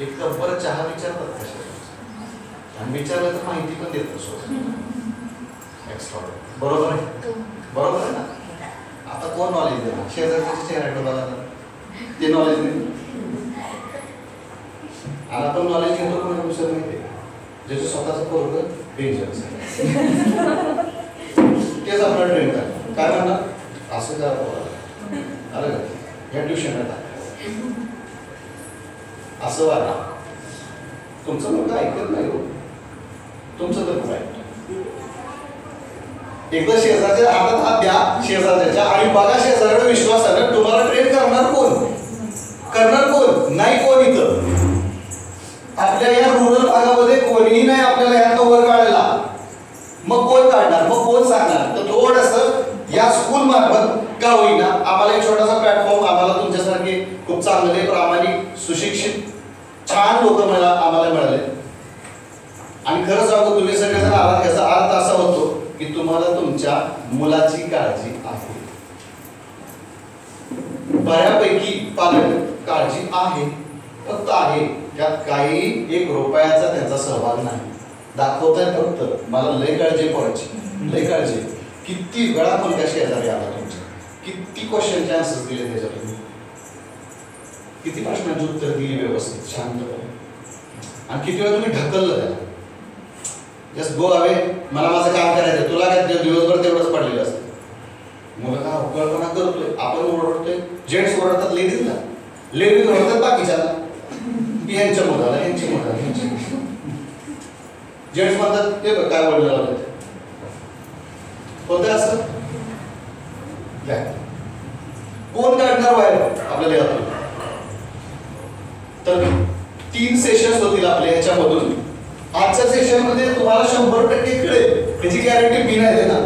एक कप चहा विचारतात कशा आणि विचारलं तर माहिती पण देतात एक्स्ट्रा. बरोबर आहे, बरोबर आहे ना. आता कोण नॉलेज देणार? शेजारच्या चेहऱ्याकडे बघा, ते नॉलेज नाही. आणि आपण नॉलेज घेतो कोण विषय माहिती आहे, ज्याचं स्वतःचं पोरग डेंजरस आहे तेच आपल्याला ट्रेन करा. काय म्हणणार असं करा पोराला, अरे ह्या ट्युशनला टाका, असं वागा. तुमचं मुलगा ऐकत नाही हो, तुमचं तर खूप ऐकतो. एकदा शेजारच्या हातात हात द्या शेजारच्या आणि बघा शेजाऱ्याकडे विश्वासानं तुम्हाला ट्रेन करणार कोण? करणार कोण? नाही कोण इथं. आपल्या या रुरल भागामध्ये कोणीही नाही आपल्याला ह्या कव्हर काढायला. मग कोण काढणार? मग कोण सांगणार? तर थोडंसं या स्कूल मार्फत का होईना आम्हाला एक छोटासा प्लॅटफॉर्म, आम्हाला तुमच्यासारखे खूप चांगले प्रामाणिक सुशिक्षित छान लोक आम्हाला मिळाले. आणि खरं सांगू तुम्ही सगळेजण आलात याचा अर्थ असा होतो की तुम्हाला तुमच्या मुलाची काळजी आहे. बऱ्यापैकी पालक काळजी आहे, फक्त आहे, त्यात काही एक रुपयाचा त्यांचा सहभाग नाही. दाखवताय फक्त मला लय काळजी पोराची, लय काळजी. किती वेळा मुलगा शेजारी आला तुमच्या, किती क्वेश्चनचे आन्सर्स दिले त्याच्यातून, किती प्रश्नांची उत्तर दिली व्यवस्थित शांतपणे, आणि किती वेळा तुम्ही ढकललं त्याला. जस्ट गो अवे, मला माझं काम करायचं, तुला काय दिवसभर तेवढंच पडलेलं असतं. मुलं का कल्पना करतोय, आपण ओरडतोय. जेंट्स ओरडतात लेडीजला, लेडीज ओरडतात बाकीच्याला, यांच्या मुलाला, यांची मुलाला, यांची. जेंट्स म्हणतात ते काय बोलणार होते होते असं. कोण काढणार बाहेर आपल्याला यातून? तर 3 सेशन्स होतील आपल्या ह्याच्यामधून. आजच्या सेशन मध्ये तुम्हाला 100% कळेल, त्याची गॅरंटी मी नाही देणार.